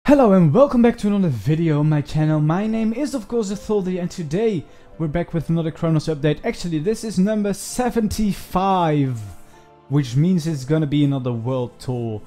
Hello and welcome back to another video on my channel. My name is of course Etholdir and today we're back with another Chronos update. Actually this is number 75, which means it's gonna be another world tour.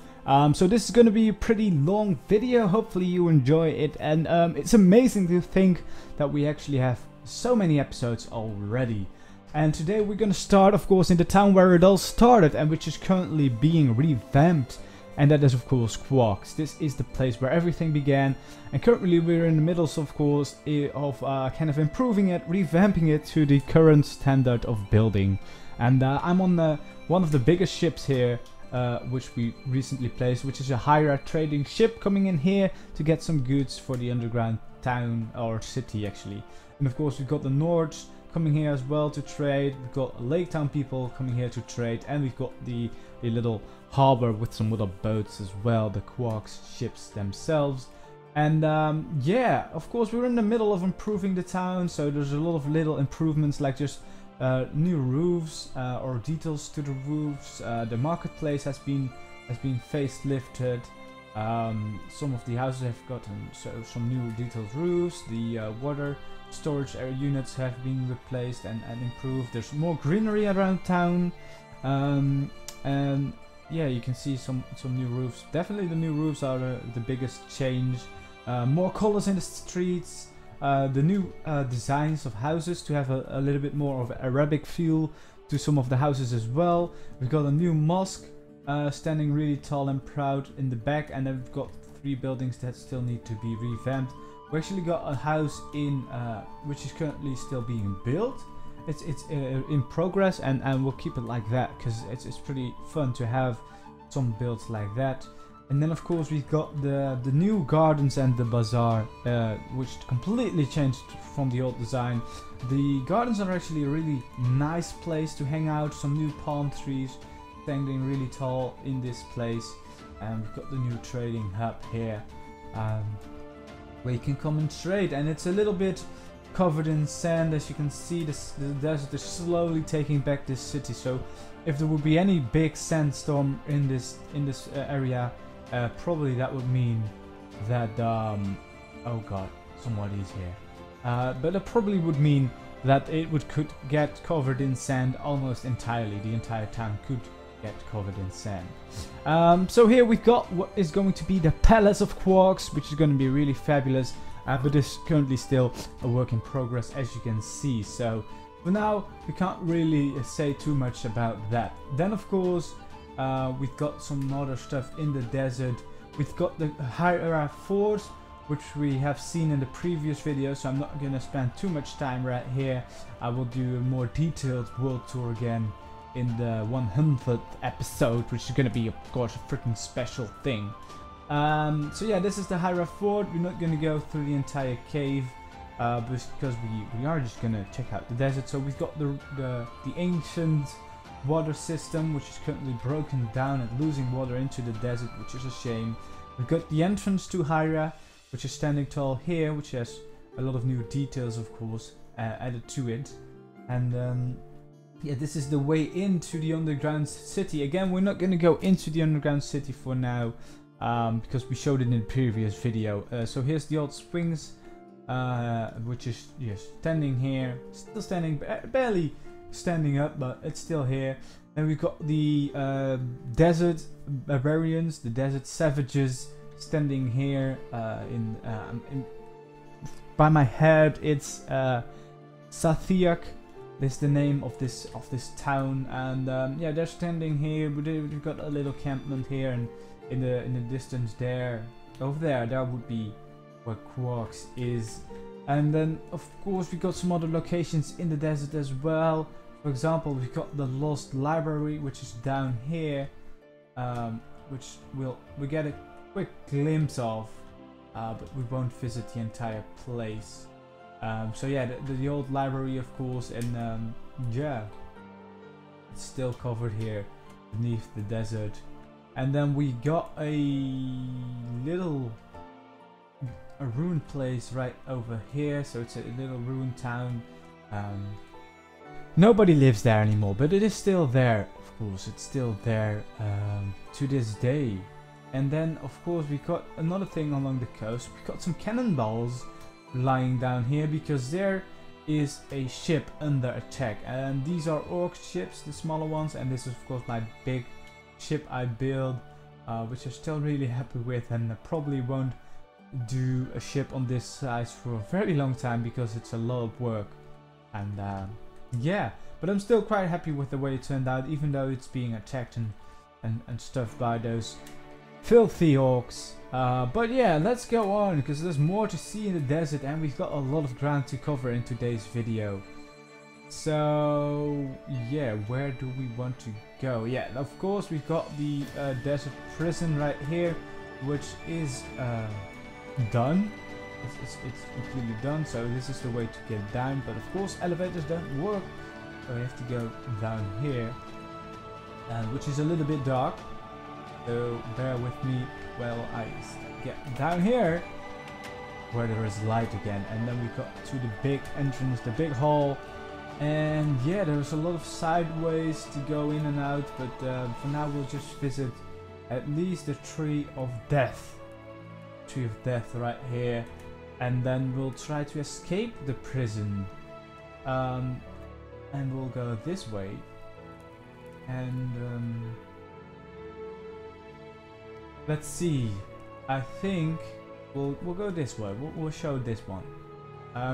So this is gonna be a pretty long video, hopefully you enjoy it, and it's amazing to think that we actually have so many episodes already. And today we're gonna start of course in the town where it all started and which is currently being revamped. And that is of course Quarks. This is the place where everything began, and currently we're in the middle of course of kind of improving it, revamping it to the current standard of building. And I'm on one of the biggest ships here, which we recently placed, which is a Hydra trading ship coming in here to get some goods for the underground town or city actually. And of course we've got the Nords coming here as well to trade, we've got Lake Town people coming here to trade, and we've got the little harbor with some other boats as well, the Quarks ships themselves. And yeah, of course we're in the middle of improving the town, so there's a lot of little improvements like just new roofs or details to the roofs. The marketplace has been facelifted. Some of the houses have gotten some new detailed roofs. The water storage area units have been replaced and improved. There's more greenery around town, and yeah, you can see some new roofs. Definitely the new roofs are the biggest change. More colors in the streets, the new designs of houses to have a little bit more of an Arabic feel to some of the houses as well. We've got a new mosque standing really tall and proud in the back, and then we've got 3 buildings that still need to be revamped. We actually got a house in which is currently still being built. It's in progress, and we'll keep it like that because it's pretty fun to have some builds like that. And then of course we've got the new gardens and the bazaar, which completely changed from the old design. The gardens are actually a really nice place to hang out. Some new palm trees standing really tall in this place, and we've got the new trading hub here, where you can come and trade, and it's a little bit covered in sand. As you can see, the desert is slowly taking back this city, so if there would be any big sandstorm in this area, probably that would mean that oh god, somebody's here, but it probably would mean that it could get covered in sand almost entirely. The entire town could get covered in sand. So here we've got what is going to be the Palace of Quarks, which is going to be really fabulous, but it's currently still a work in progress, as you can see. So for now we can't really say too much about that. Then of course we've got some other stuff in the desert. We've got the Hydra Force, which we have seen in the previous video, so I'm not going to spend too much time right here. I will do a more detailed world tour again in the 100th episode, which is going to be of course a freaking special thing. So yeah, this is the Hydra Fort. We're not going to go through the entire cave because we are just going to check out the desert. So we've got the ancient water system, which is currently broken down and losing water into the desert, which is a shame. We've got the entrance to Hydra, which is standing tall here, which has a lot of new details of course added to it. And yeah, this is the way into the underground city. Again, we're not going to go into the underground city for now, because we showed it in the previous video. So here's the old swings, which is standing here, still standing, barely standing up, but it's still here. And we've got the desert barbarians, the desert savages, standing here. By my head, it's Sathiak. This is the name of this town, and yeah, they're standing here. We've got a little campment here, and in the distance there, over there would be where Quarks is. And then of course we got some other locations in the desert as well. For example, we've got the Lost Library, which is down here, which we get a quick glimpse of, but we won't visit the entire place. So yeah, the old library of course, and yeah, it's still covered here beneath the desert. And then we got a ruined place right over here, so it's a little ruined town. Nobody lives there anymore, but it is still there, of course. It's still there to this day. And then of course we got another thing along the coast. We got some cannonballs lying down here because there is a ship under attack, and these are orc ships, the smaller ones, and this is of course my big ship I build, which I'm still really happy with, and I probably won't do a ship on this size for a very long time because it's a lot of work. And yeah, but I'm still quite happy with the way it turned out, even though it's being attacked and stuff by those filthy orcs. But yeah, let's go on because there's more to see in the desert, and we've got a lot of ground to cover in today's video. So yeah, where do we want to go? Yeah, of course we've got the desert prison right here, which is done. It's completely done, so this is the way to get down. But of course elevators don't work, so we have to go down here, which is a little bit dark, so bear with me while I get down here where there is light again. And then we got to the big entrance, the big hall, and yeah, there's a lot of side ways to go in and out, but for now we'll just visit at least the Tree of Death right here, and then we'll try to escape the prison, and we'll go this way, and let's see, I think we'll go this way. We'll show this one,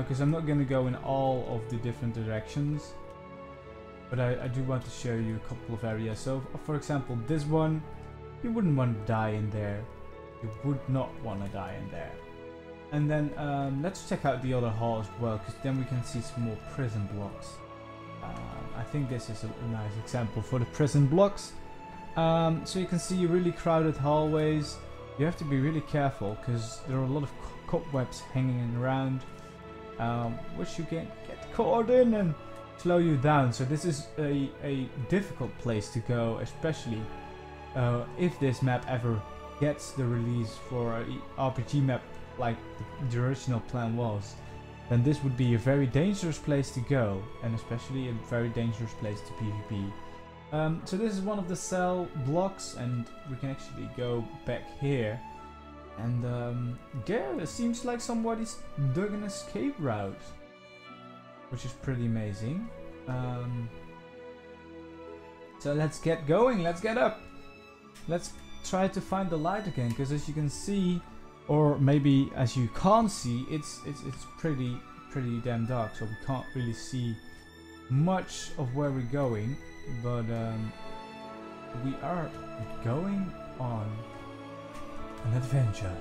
because I'm not gonna go in all of the different directions, but I do want to show you a couple of areas. So for example, this one, you wouldn't want to die in there. You would not want to die in there. And then let's check out the other hall as well, because then we can see some more prison blocks. I think this is a nice example for the prison blocks. So you can see really crowded hallways. You have to be really careful because there are a lot of cobwebs hanging around, which you can get caught in and slow you down. So this is a difficult place to go, especially if this map ever gets the release for an RPG map like the original plan was. Then this would be a very dangerous place to go, and especially a very dangerous place to PvP. So this is one of the cell blocks, and we can actually go back here, and yeah, it seems like somebody's dug an escape route, which is pretty amazing. So let's get going, let's get up, let's try to find the light again, because as you can see, or maybe as you can't see, it's pretty damn dark, so we can't really see much of where we're going. But we are going on an adventure.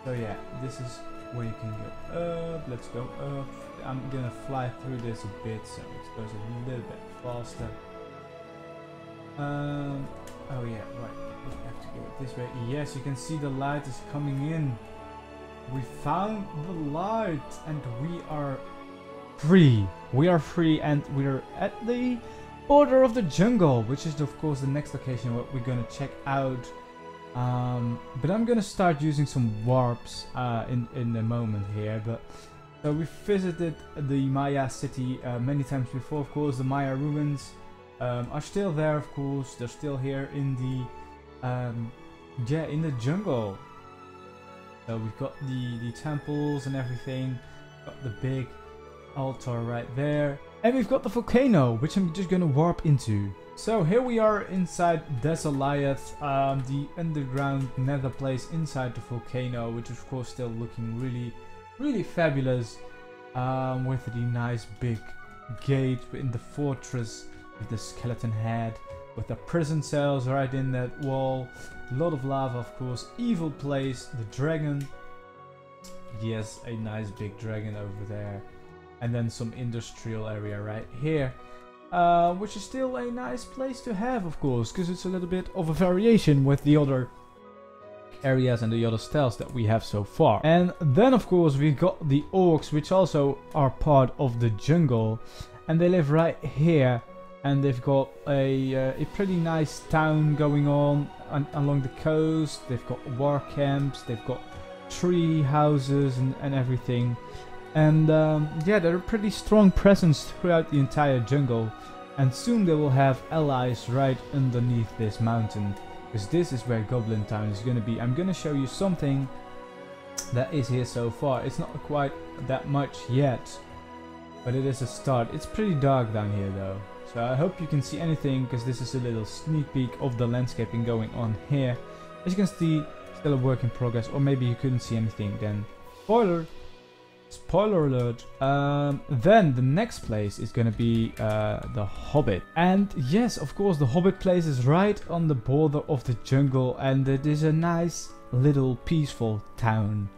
So yeah, this is where you can go up. Let's go up. I'm gonna fly through this a bit so it goes a little bit faster. Oh yeah, right. We have to go this way. Yes, you can see the light is coming in. We found the light, and we are free. We are free, and we're at the border of the jungle, which is of course the next location what we're gonna check out. But I'm gonna start using some warps in a moment here. But so we visited the Maya city many times before. Of course, the Maya ruins are still there. Of course, they're still here in the jungle. So we've got the temples and everything. Got the big altar right there, and we've got the volcano, which I'm just gonna warp into. So here we are inside Desoliath, the underground nether place inside the volcano, which is of course still looking really fabulous, with the nice big gate in the fortress with the skeleton head, with the prison cells right in that wall, a lot of lava of course, evil place, the dragon, yes, a nice big dragon over there. And then some industrial area right here, which is still a nice place to have, of course, because it's a little bit of a variation with the other areas and the other styles that we have so far. And then, of course, we got the orcs, which also are part of the jungle, and they live right here. And they've got a pretty nice town going on along the coast. They've got war camps, they've got tree houses and everything. And yeah, they're a pretty strong presence throughout the entire jungle, and soon they will have allies right underneath this mountain. because this is where Goblin Town is going to be. I'm going to show you something that is here so far. It's not quite that much yet, but it is a start. It's pretty dark down here though, so I hope you can see anything, because this is a little sneak peek of the landscaping going on here. As you can see, still a work in progress, or maybe you couldn't see anything then. Spoiler alert. Then the next place is gonna be the Hobbit. And yes, of course, the Hobbit place is right on the border of the jungle, and it is a nice little peaceful town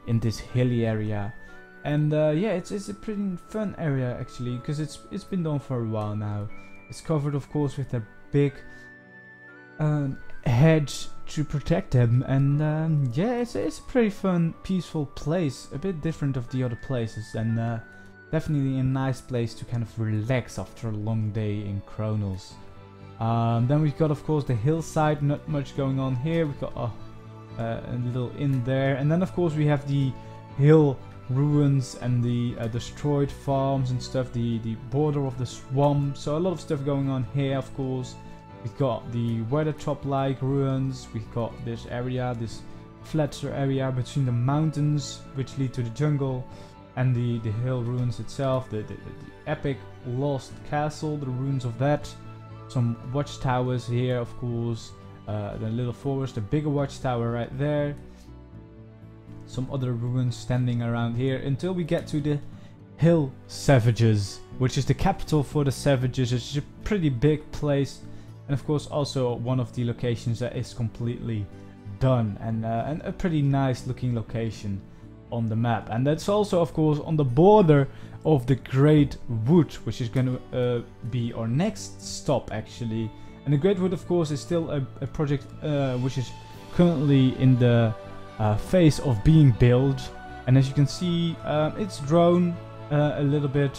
in this hilly area. And yeah, it's a pretty fun area actually, because it's been done for a while now. It's covered of course with a big hedge to protect them, and yeah, it's a pretty fun, peaceful place, a bit different of the other places, and definitely a nice place to kind of relax after a long day in Chronos. Then we've got of course the hillside, not much going on here. We've got a little inn there, and then of course we have the hill ruins and the destroyed farms and stuff, the border of the swamp, so a lot of stuff going on here of course. We've got the weathertop-like ruins, we've got this area, this flatter area between the mountains which lead to the jungle, and the hill ruins itself, the epic lost castle, the ruins of that, some watchtowers here of course, the little forest, a bigger watchtower right there, some other ruins standing around here, until we get to the Hill Savages, which is the capital for the Savages. It's a pretty big place, and of course also one of the locations that is completely done, and a pretty nice looking location on the map. And that's also of course on the border of the Great Wood, which is going to be our next stop actually. And the Great Wood of course is still a project which is currently in the phase of being built, and as you can see it's grown a little bit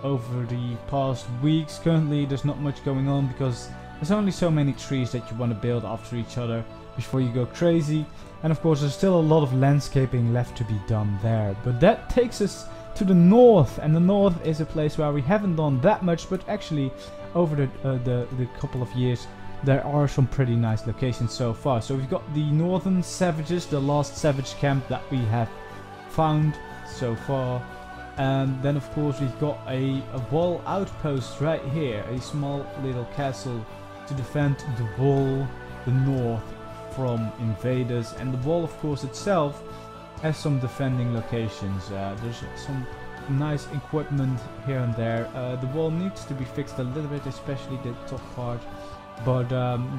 over the past weeks. Currently there's not much going on because there's only so many trees that you want to build after each other before you go crazy, and of course there's still a lot of landscaping left to be done there. But that takes us to the north, and the north is a place where we haven't done that much, but actually over the couple of years there are some pretty nice locations so far. So we've got the Northern Savages, the last savage camp that we have found so far. And then of course we've got a wall outpost right here, a small little castle to defend the wall, the north, from invaders. And the wall of course itself has some defending locations. There's some nice equipment here and there. The wall needs to be fixed a little bit, especially the top part. But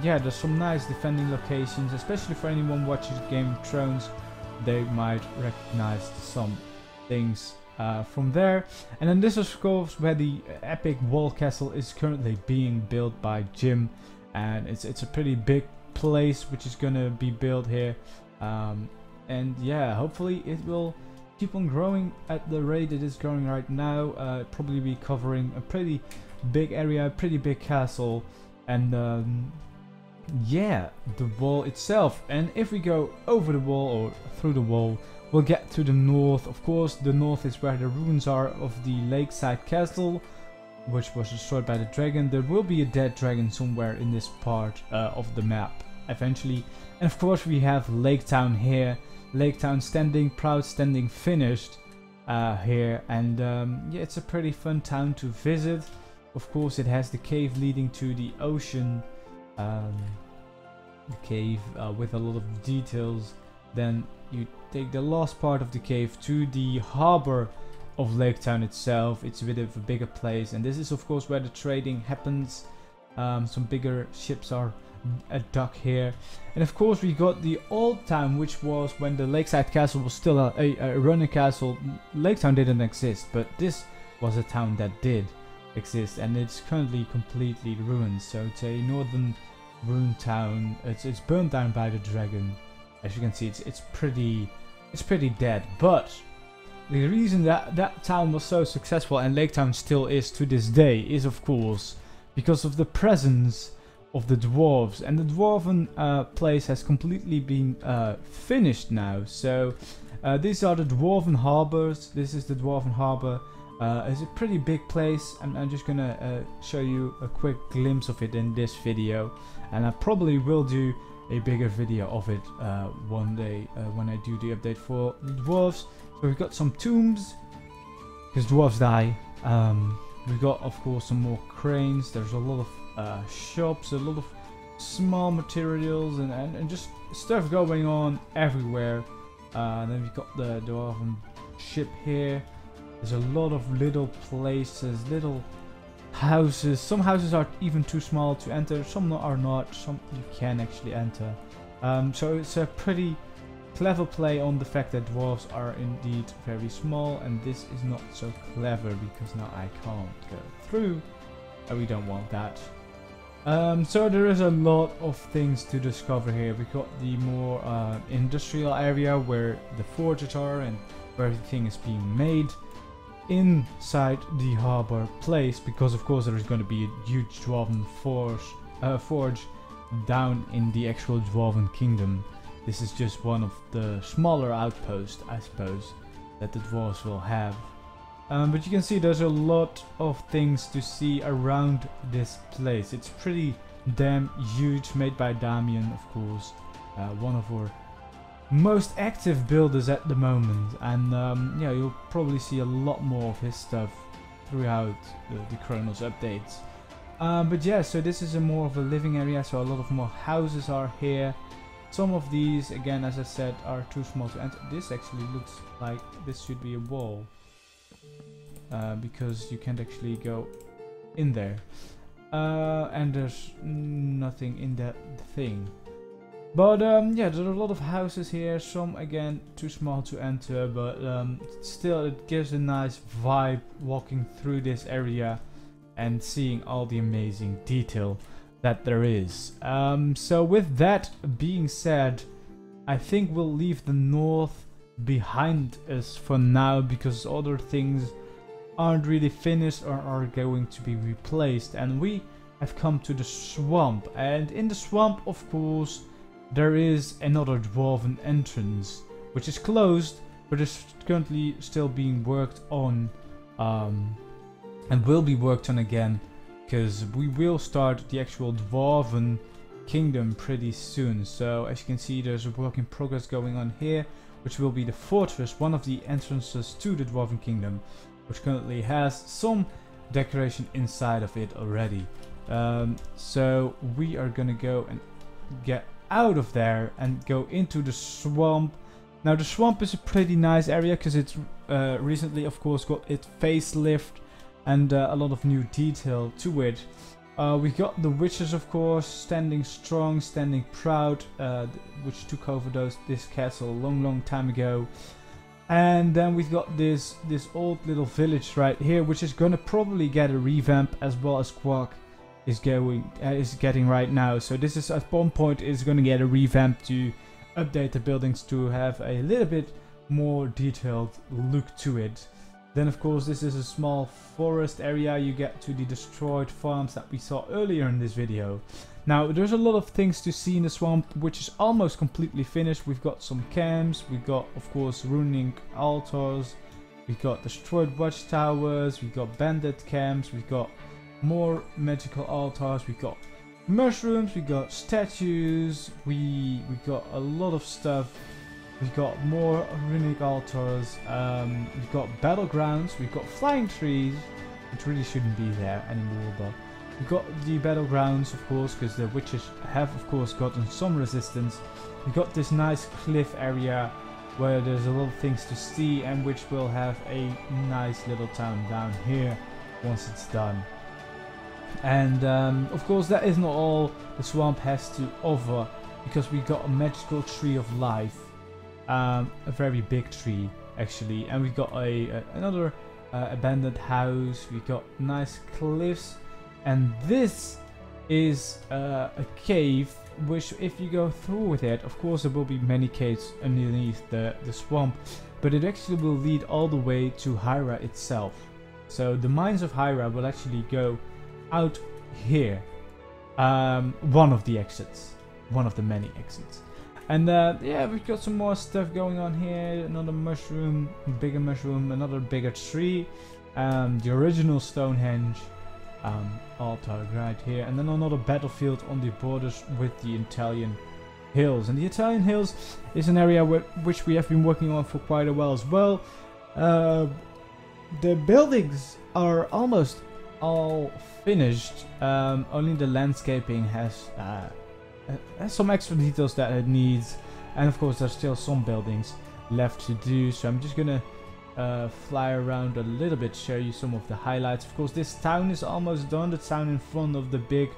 yeah, there's some nice defending locations, especially for anyone watching Game of Thrones. They might recognize some things from there. And then this is of course where the epic wall castle is currently being built by Jim, and it's a pretty big place which is gonna be built here, and yeah, hopefully it will keep on growing at the rate it is growing right now. Probably be covering a pretty big area, a pretty big castle, and yeah, the wall itself. And if we go over the wall or through the wall, we'll get to the north. Of course, the north is where the ruins are of the lakeside castle, which was destroyed by the dragon. There will be a dead dragon somewhere in this part of the map eventually. And of course we have Lake Town here. Lake Town standing proud, standing finished here. And yeah, it's a pretty fun town to visit. Of course it has the cave leading to the ocean. The cave with a lot of details. Then you take the last part of the cave to the harbor of Lake Town itself. It's a bit of a bigger place, and this is of course where the trading happens. Some bigger ships are docked here, and of course we got the old town, which was when the lakeside castle was still a running castle. Lake Town didn't exist, but this was a town that did exist, and it's currently completely ruined. So it's a northern ruined town. It's burnt down by the dragon. As you can see, it's pretty dead. But the reason that town was so successful, and Lake Town still is to this day, is of course because of the presence of the dwarves. And the dwarven place has completely been finished now. So these are the dwarven harbors. This is the dwarven harbor. It's a pretty big place. I'm just gonna show you a quick glimpse of it in this video, and I probably will do a bigger video of it one day when I do the update for the dwarves. So we've got some tombs, because dwarves die. We've got, of course, some more cranes. There's a lot of shops, a lot of small materials, and just stuff going on everywhere. Then we've got the dwarven ship here. There's a lot of little places, little houses. Some houses are even too small to enter, some are not, some you can actually enter. So it's a pretty clever play on the fact that dwarves are indeed very small, and this is not so clever because now I can't go through, and we don't want that. So there is a lot of things to discover here. We've got the more industrial area where the forges are and where everything is being made inside the harbor place, because of course there is going to be a huge dwarven forge down in the actual dwarven kingdom. This is just one of the smaller outposts, I suppose, that the dwarves will have. But you can see there's a lot of things to see around this place. It's pretty damn huge, made by Damien, of course, one of our most active builders at the moment. And yeah, you'll probably see a lot more of his stuff throughout the Chronos updates. But yeah, so this is a more of a living area, so a lot of more houses are here. Some of these, again, as I said, are too small to enter. This actually looks like this should be a wall, because you can't actually go in there. And there's nothing in that thing. But yeah, there are a lot of houses here. Some, again, too small to enter, but still it gives a nice vibe walking through this area and seeing all the amazing detail that there is. So with that being said, I think we'll leave the north behind us for now, because other things aren't really finished or are going to be replaced, and we have come to the swamp. And in the swamp, of course, there is another dwarven entrance which is closed, but is currently still being worked on, and will be worked on again, because we will start the actual dwarven kingdom pretty soon. So as you can see, there's a work in progress going on here, which will be the fortress, one of the entrances to the dwarven kingdom, which currently has some decoration inside of it already. So we are gonna go and get out of there and go into the swamp. Now the swamp is a pretty nice area, because it's recently, of course, got its facelift and a lot of new detail to it. We got the witches, of course, standing strong, standing proud, which took over this castle a long time ago. And then we've got this old little village right here, which is gonna probably get a revamp, as well as Quark is getting right now. So this is at one point is gonna get a revamp to update the buildings to have a little bit more detailed look to it. Then of course this is a small forest area. You get to the destroyed farms that we saw earlier in this video. Now there's a lot of things to see in the swamp, which is almost completely finished. We've got some camps, we've got, of course, ruining altars, we've got destroyed watchtowers, we've got bandit camps, we've got more magical altars, we've got mushrooms, we've got statues, we've got a lot of stuff. We've got more runic altars, we've got battlegrounds, we've got flying trees, which really shouldn't be there anymore, but we've got the battlegrounds, of course, because the witches have, of course, gotten some resistance. We've got this nice cliff area where there's a lot of things to see, and which will have a nice little town down here once it's done. And of course that is not all the swamp has to offer, because we got a magical tree of life. A very big tree actually, and we've got another abandoned house. We've got nice cliffs, and this is a cave, which if you go through with it, of course there will be many caves underneath the swamp, but it actually will lead all the way to Hyra itself. So the mines of Hyra will actually go out here, one of the exits, one of the many exits. And yeah, we've got some more stuff going on here. Another mushroom, bigger mushroom, another bigger tree, the original Stonehenge altar right here, and then another battlefield on the borders with the Italian Hills. And the Italian Hills is an area which we have been working on for quite a while as well. The buildings are almost all finished. Only the landscaping has some extra details that it needs. And of course there's still some buildings left to do. So I'm just gonna fly around a little bit, show you some of the highlights. Of course this town is almost done. The town in front of the big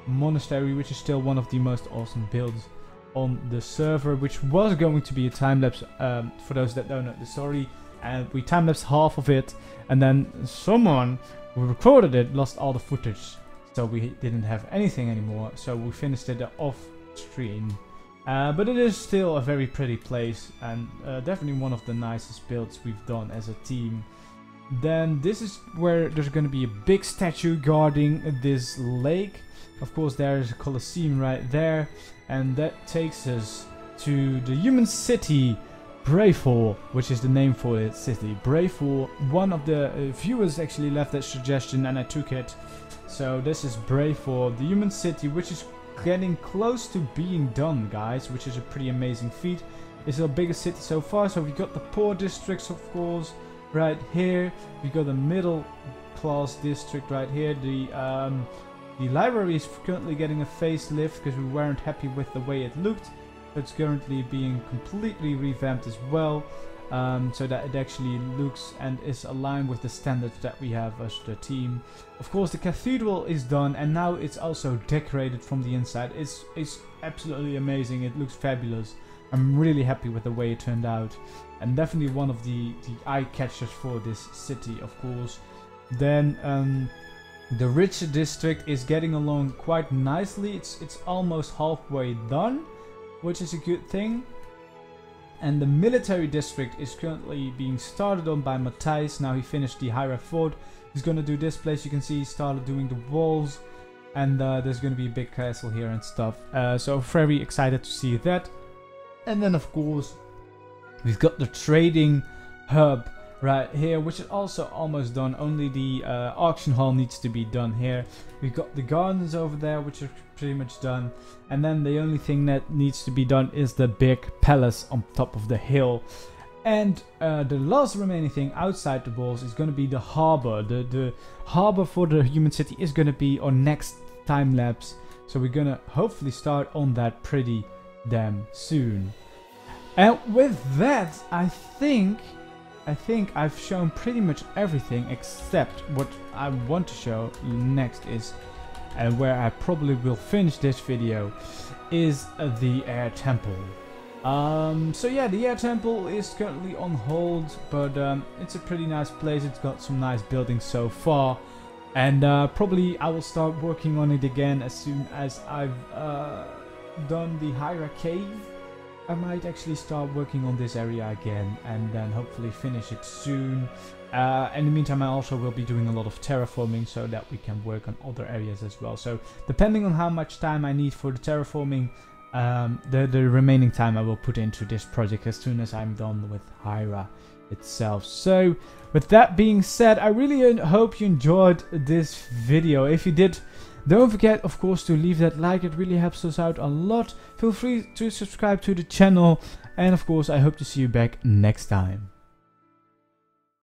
monastery, which is still one of the most awesome builds on the server, which was going to be a time-lapse for those that don't know the story. And we time-lapsed half of it, and then someone who recorded it lost all the footage, so we didn't have anything anymore, so we finished it off stream. But it is still a very pretty place, and definitely one of the nicest builds we've done as a team. Then this is where there's going to be a big statue guarding this lake. Of course there's a Colosseum right there, and that takes us to the human city Brayfall, which is the name for the city. Brayfall, one of the viewers actually left that suggestion and I took it. So this is Brayfall, the human city, which is getting close to being done, guys, which is a pretty amazing feat. It's our biggest city so far. So we got the poor districts, of course, right here. We got the middle class district right here. The library is currently getting a facelift because we weren't happy with the way it looked. It's currently being completely revamped as well, so that it actually looks and is aligned with the standards that we have as the team. Of course the cathedral is done, and now it's also decorated from the inside. It's absolutely amazing. It looks fabulous. I'm really happy with the way it turned out, and definitely one of the eye catchers for this city, of course. Then the richer district is getting along quite nicely. It's almost halfway done, which is a good thing. And the military district is currently being started on by Matthijs. Now he finished the Hyra Fort. He's gonna do this place. You can see he started doing the walls, and there's gonna be a big castle here and stuff. So very excited to see that. And then of course we've got the trading hub right here, which is also almost done. Only the auction hall needs to be done here. We've got the gardens over there, which are pretty much done, and then the only thing that needs to be done is the big palace on top of the hill. And the last remaining thing outside the walls is going to be the harbor. The harbor for the human city is going to be our next time lapse, so we're going to hopefully start on that pretty damn soon. And with that, I think I've shown pretty much everything, except what I want to show next is, and where I probably will finish this video, is the air temple. So yeah, the air temple is currently on hold, but it's a pretty nice place. It's got some nice buildings so far, and probably I will start working on it again as soon as I've done the Hyra cave. I might actually start working on this area again, and then hopefully finish it soon. In the meantime, I also will be doing a lot of terraforming so that we can work on other areas as well. So depending on how much time I need for the terraforming, the remaining time I will put into this project as soon as I'm done with Hyra itself. So with that being said, I really hope you enjoyed this video. If you did, don't forget, of course, to leave that like. It really helps us out a lot. Feel free to subscribe to the channel, and of course I hope to see you back next time.